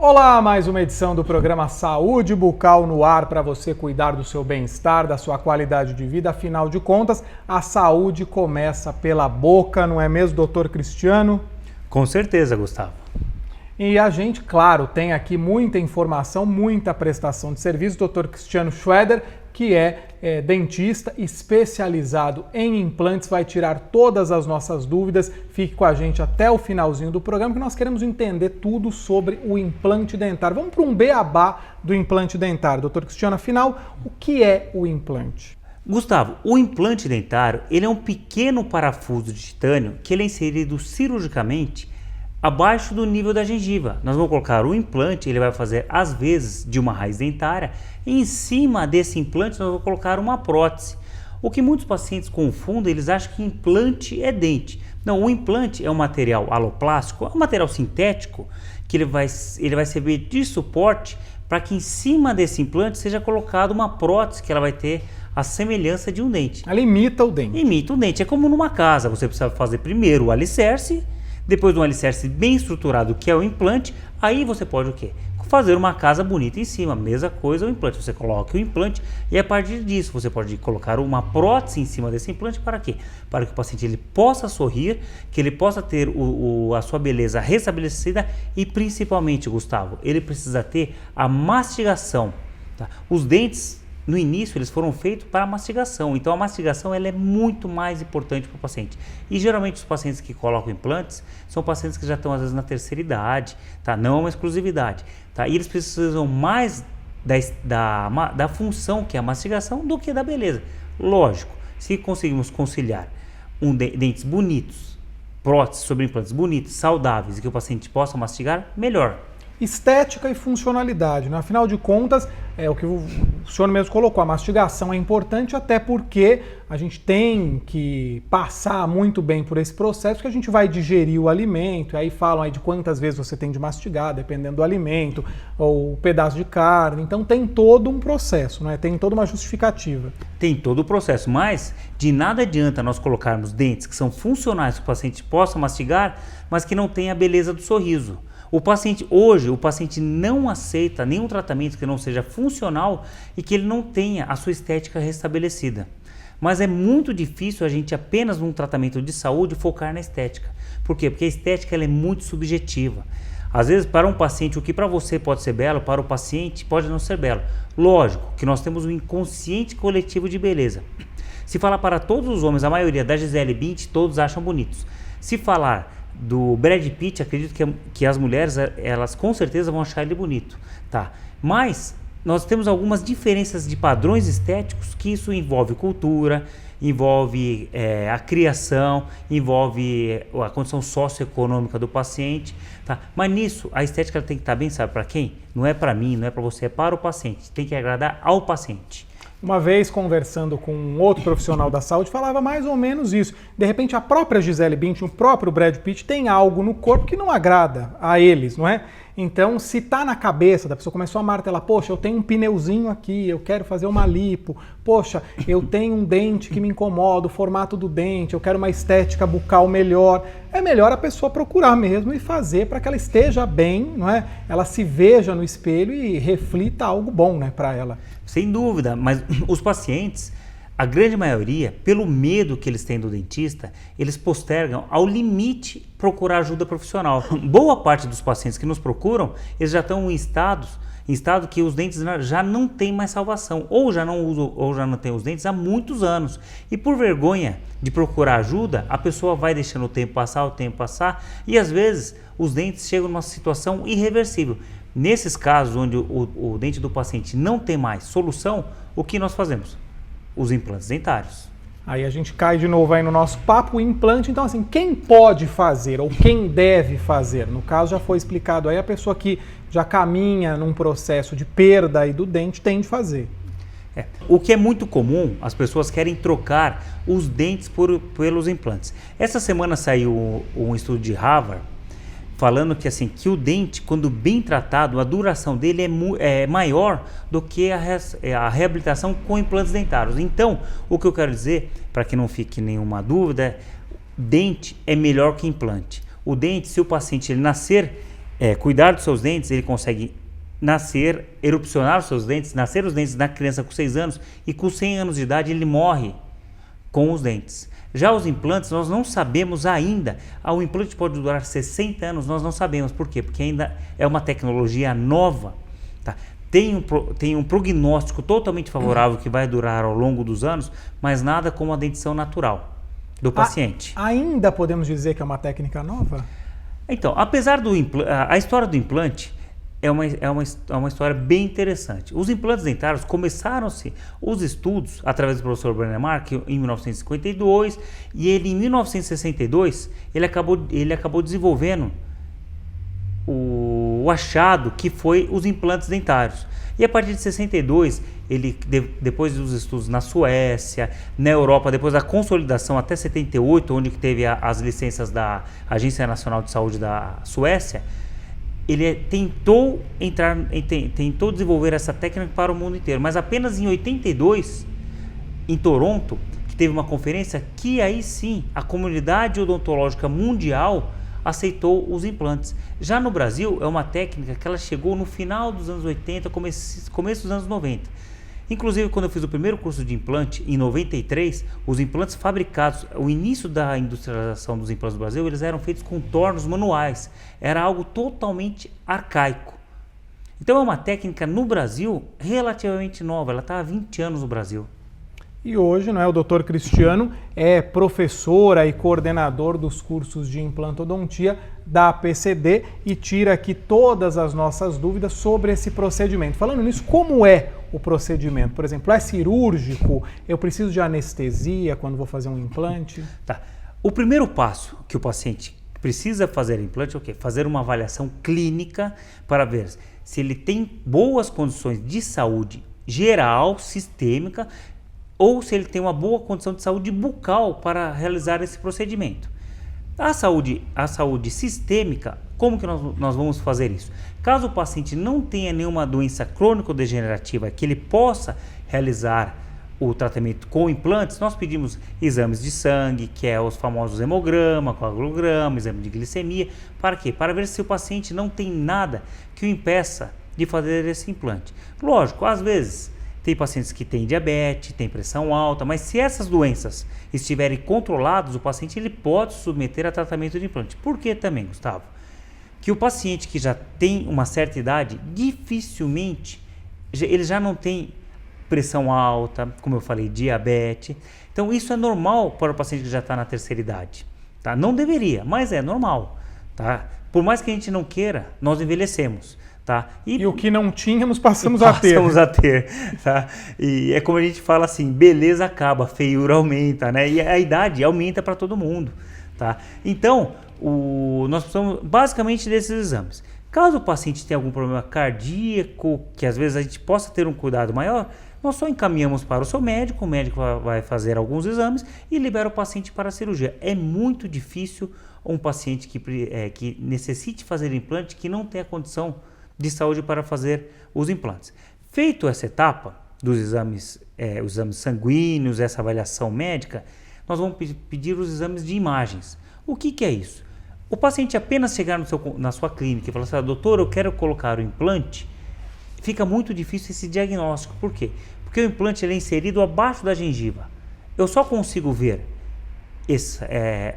Olá, mais uma edição do programa Saúde Bucal no ar para você cuidar do seu bem-estar, da sua qualidade de vida. Afinal de contas, a saúde começa pela boca, não é mesmo, doutor Cristiano? Com certeza, Gustavo. E a gente, claro, tem aqui muita informação, muita prestação de serviço. Dr. Cristiano Schroeder, que é dentista especializado em implantes, vai tirar todas as nossas dúvidas. Fique com a gente até o finalzinho do programa, que nós queremos entender tudo sobre o implante dentário. Vamos para um beabá do implante dentário. Dr. Cristiano, afinal, o que é o implante? Gustavo, o implante dentário ele é um pequeno parafuso de titânio que ele é inserido cirurgicamente abaixo do nível da gengiva. Nós vamos colocar o implante, ele vai fazer as vezes de uma raiz dentária, e em cima desse implante nós vamos colocar uma prótese. O que muitos pacientes confundem, eles acham que implante é dente. Não, o implante é um material aloplástico, é um material sintético que ele vai servir de suporte para que em cima desse implante seja colocada uma prótese que ela vai ter a semelhança de um dente. Ela imita o dente. Imita o dente, é como numa casa, você precisa fazer primeiro o alicerce. Depois de um alicerce bem estruturado, que é o implante, aí você pode o quê? Fazer uma casa bonita em cima. Mesma coisa o implante. Você coloca o implante e a partir disso você pode colocar uma prótese em cima desse implante para quê? Para que o paciente ele possa sorrir, que ele possa ter a sua beleza restabelecida e principalmente, Gustavo, ele precisa ter a mastigação. Tá? Os dentes, no início, eles foram feitos para a mastigação, então a mastigação ela é muito mais importante para o paciente. E geralmente os pacientes que colocam implantes são pacientes que já estão às vezes na terceira idade, tá? Não é uma exclusividade, tá? E eles precisam mais da função que é a mastigação do que da beleza. Lógico, se conseguimos conciliar dentes bonitos, próteses sobre implantes bonitos, saudáveis e que o paciente possa mastigar, melhor. Estética e funcionalidade, né? Afinal de contas, é o que o senhor mesmo colocou, a mastigação é importante até porque a gente tem que passar muito bem por esse processo, que a gente vai digerir o alimento, e aí falam aí de quantas vezes você tem de mastigar, dependendo do alimento, ou o pedaço de carne, então tem todo um processo, né? Tem toda uma justificativa. Tem todo o processo, mas de nada adianta nós colocarmos dentes que são funcionais que o paciente possa mastigar, mas que não tenha a beleza do sorriso. Hoje, o paciente não aceita nenhum tratamento que não seja funcional e que ele não tenha a sua estética restabelecida. Mas é muito difícil a gente apenas num tratamento de saúde focar na estética. Por quê? Porque a estética ela é muito subjetiva. Às vezes, para um paciente, o que para você pode ser belo, para o paciente pode não ser belo. Lógico que nós temos um inconsciente coletivo de beleza. Se falar para todos os homens, a maioria da Gisele Bündchen, todos acham bonitos. Se falar do Brad Pitt, acredito que as mulheres, elas com certeza vão achar ele bonito, tá? Mas nós temos algumas diferenças de padrões estéticos que isso envolve cultura, envolve a criação, envolve a condição socioeconômica do paciente, tá? Mas nisso, a estética tem que estar bem, sabe para quem? Não é para mim, não é para você, é para o paciente, tem que agradar ao paciente. Uma vez conversando com um outro profissional da saúde, falava mais ou menos isso. De repente a própria Gisele Bündchen, o próprio Brad Pitt tem algo no corpo que não agrada a eles, não é? Então, se tá na cabeça da pessoa, começou a martelar, poxa, eu tenho um pneuzinho aqui, eu quero fazer uma lipo, poxa, eu tenho um dente que me incomoda, o formato do dente, eu quero uma estética bucal melhor. É melhor a pessoa procurar mesmo e fazer para que ela esteja bem, não é? Ela se veja no espelho e reflita algo bom, né, para ela. Sem dúvida, mas os pacientes, a grande maioria, pelo medo que eles têm do dentista, eles postergam ao limite procurar ajuda profissional. Boa parte dos pacientes que nos procuram, eles já estão em estado que os dentes já não têm mais salvação, ou já não usam, ou já não têm os dentes há muitos anos. E por vergonha de procurar ajuda, a pessoa vai deixando o tempo passar, e às vezes os dentes chegam numa situação irreversível. Nesses casos onde o dente do paciente não tem mais solução, o que nós fazemos? Os implantes dentários. Aí a gente cai de novo aí no nosso papo, o implante. Então assim, quem pode fazer ou quem deve fazer? No caso já foi explicado aí, a pessoa que já caminha num processo de perda aí do dente tem de fazer. O que é muito comum, as pessoas querem trocar os dentes pelos implantes. Essa semana saiu um estudo de Harvard falando que, assim, que o dente, quando bem tratado, a duração dele é maior do que a reabilitação com implantes dentários. Então, o que eu quero dizer, para que não fique nenhuma dúvida, dente é melhor que implante. O dente, se o paciente ele nascer cuidar dos seus dentes, ele consegue erupcionar os seus dentes, nascer os dentes da criança com 6 anos e com 100 anos de idade ele morre com os dentes. Já os implantes, nós não sabemos ainda. O implante pode durar 60 anos, nós não sabemos. Por quê? Porque ainda é uma tecnologia nova. Tá? Tem um prognóstico totalmente favorável que vai durar ao longo dos anos, mas nada como a dentição natural do paciente. Ainda podemos dizer que é uma técnica nova? Então, apesar a história do implante é uma história bem interessante. Os implantes dentários começaram-se os estudos através do professor Brennemark em 1952 e ele em 1962 ele acabou desenvolvendo o achado que foi os implantes dentários. E a partir de 62, depois dos estudos na Suécia, na Europa, depois da consolidação até 78, onde teve as licenças da Agência Nacional de Saúde da Suécia, ele tentou desenvolver essa técnica para o mundo inteiro, mas apenas em 82, em Toronto, que teve uma conferência que aí sim a comunidade odontológica mundial aceitou os implantes. Já no Brasil é uma técnica que ela chegou no final dos anos 80, começo dos anos 90. Inclusive, quando eu fiz o primeiro curso de implante, em 93, os implantes fabricados, o início da industrialização dos implantes do Brasil, eles eram feitos com tornos manuais. Era algo totalmente arcaico. Então é uma técnica no Brasil relativamente nova, ela está há 20 anos no Brasil. E hoje, o Dr. Cristiano é professor e coordenador dos cursos de implantodontia da PCD e tira aqui todas as nossas dúvidas sobre esse procedimento. Falando nisso, como é o procedimento? Por exemplo, é cirúrgico? Eu preciso de anestesia quando vou fazer um implante? Tá. O primeiro passo que o paciente precisa fazer implante é o quê? Fazer uma avaliação clínica para ver se ele tem boas condições de saúde geral, sistêmica, ou se ele tem uma boa condição de saúde bucal para realizar esse procedimento. A saúde sistêmica, como que nós vamos fazer isso? Caso o paciente não tenha nenhuma doença crônico-degenerativa que ele possa realizar o tratamento com implantes, nós pedimos exames de sangue, que é os famosos hemograma, coagulograma, exame de glicemia. Para quê? Para ver se o paciente não tem nada que o impeça de fazer esse implante. Lógico, às vezes tem pacientes que têm diabetes, têm pressão alta, mas se essas doenças estiverem controladas, o paciente ele pode se submeter a tratamento de implante. Por que também, Gustavo? Que o paciente que já tem uma certa idade, dificilmente, ele já não tem pressão alta, como eu falei, diabetes. Então isso é normal para o paciente que já está na terceira idade. Tá? Não deveria, mas é normal. Tá? Por mais que a gente não queira, nós envelhecemos. Tá? E o que não tínhamos passamos a ter. Tá? E é como a gente fala assim, beleza acaba, feiura aumenta, né? E a idade aumenta para todo mundo. Tá? Então, nós precisamos basicamente desses exames. Caso o paciente tenha algum problema cardíaco, que às vezes a gente possa ter um cuidado maior, nós só encaminhamos para o seu médico, o médico vai fazer alguns exames e libera o paciente para a cirurgia. É muito difícil um paciente que necessite fazer implante que não tenha condição de saúde para fazer os implantes. Feito essa etapa dos exames, os exames sanguíneos, essa avaliação médica, nós vamos pedir os exames de imagens. O que é isso? O paciente apenas chegar na sua clínica e falar assim, doutor, eu quero colocar o implante, fica muito difícil esse diagnóstico. Por quê? Porque o implante ele é inserido abaixo da gengiva. Eu só consigo ver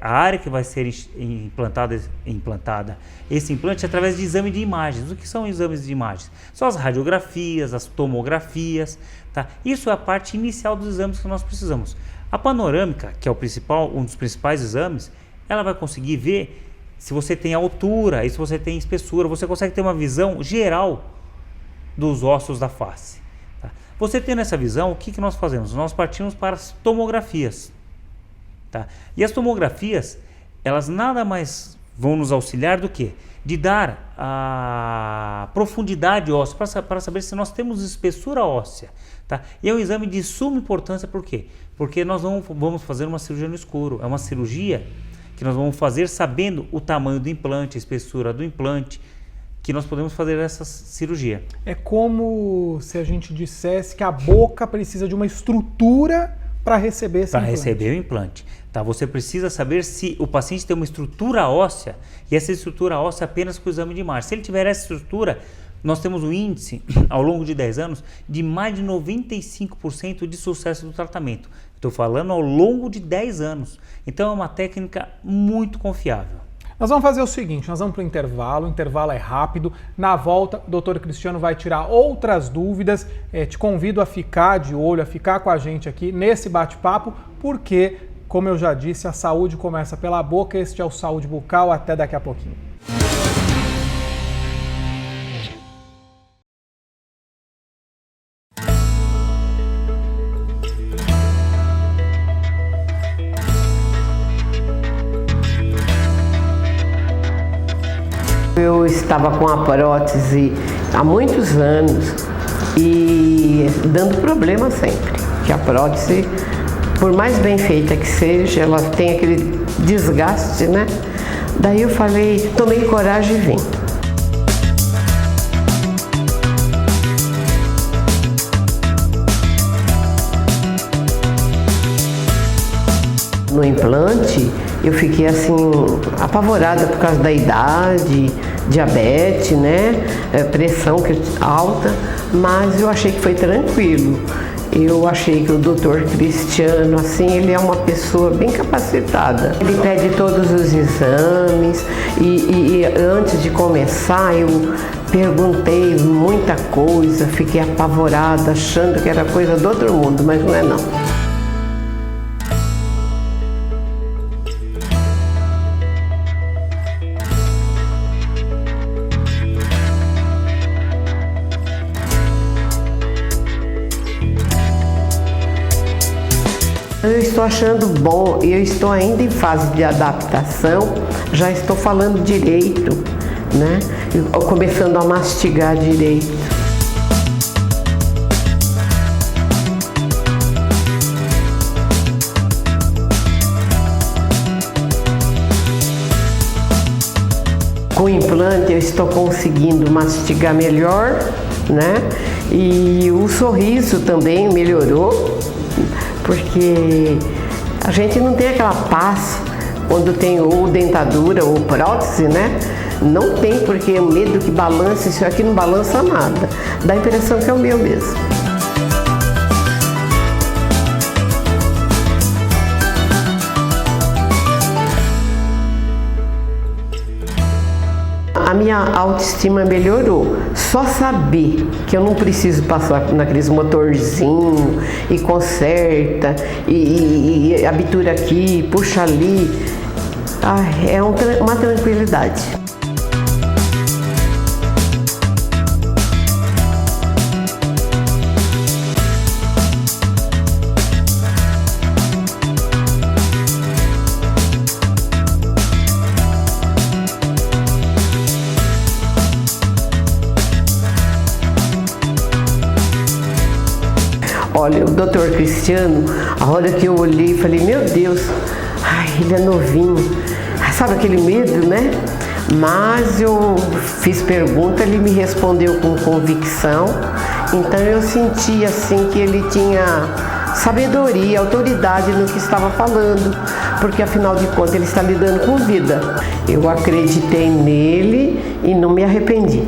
a área que vai ser implantada esse implante através de exame de imagens. O que são exames de imagens? São as radiografias, as tomografias, tá? Isso é a parte inicial dos exames que nós precisamos. A panorâmica, que é um dos principais exames, ela vai conseguir ver se você tem altura e se você tem espessura. Você consegue ter uma visão geral dos ossos da face. Tá? Você tendo essa visão, o que nós fazemos? Nós partimos para as tomografias. Tá? E as tomografias, elas nada mais vão nos auxiliar do que de dar a profundidade óssea para saber se nós temos espessura óssea. Tá? E é um exame de suma importância, por quê? Porque nós não vamos fazer uma cirurgia no escuro. É uma cirurgia que nós vamos fazer sabendo o tamanho do implante, a espessura do implante, que nós podemos fazer essa cirurgia. É como se a gente dissesse que a boca precisa de uma estrutura para receber esse implante. Para receber o implante. Tá? Você precisa saber se o paciente tem uma estrutura óssea e essa estrutura óssea apenas com o exame de imagem. Se ele tiver essa estrutura, nós temos um índice ao longo de 10 anos de mais de 95% de sucesso do tratamento. Estou falando ao longo de 10 anos. Então é uma técnica muito confiável. Nós vamos fazer o seguinte, nós vamos para o intervalo é rápido. Na volta, o Dr. Cristiano vai tirar outras dúvidas. Te convido a ficar de olho, a ficar com a gente aqui nesse bate-papo, porque, como eu já disse, a saúde começa pela boca. Este é o Saúde Bucal. Até daqui a pouquinho. Eu estava com a prótese há muitos anos e dando problema sempre, que a prótese, por mais bem feita que seja, ela tem aquele desgaste, né? Daí eu falei, tomei coragem e vim. No implante, eu fiquei assim, apavorada por causa da idade, diabetes, né? Pressão alta, mas eu achei que foi tranquilo. Eu achei que o Dr. Cristiano, assim, ele é uma pessoa bem capacitada. Ele pede todos os exames e antes de começar eu perguntei muita coisa, fiquei apavorada, achando que era coisa do outro mundo, mas não é não. Eu estou achando bom, eu estou ainda em fase de adaptação, já estou falando direito, né? Começando a mastigar direito. Com o implante eu estou conseguindo mastigar melhor, né? E o sorriso também melhorou. Porque a gente não tem aquela paz quando tem ou dentadura ou prótese, né? Não tem, porque o medo que balance, isso aqui não balança nada. Dá a impressão que é o meu mesmo. A minha autoestima melhorou. Só saber que eu não preciso passar naqueles motorzinho e conserta e abitura aqui, puxa ali, é uma tranquilidade. Olha, o Dr. Cristiano, a hora que eu olhei, falei, meu Deus, ele é novinho. Sabe aquele medo, né? Mas eu fiz pergunta, ele me respondeu com convicção. Então eu senti assim que ele tinha sabedoria, autoridade no que estava falando, porque afinal de contas ele está lidando com vida. Eu acreditei nele e não me arrependi.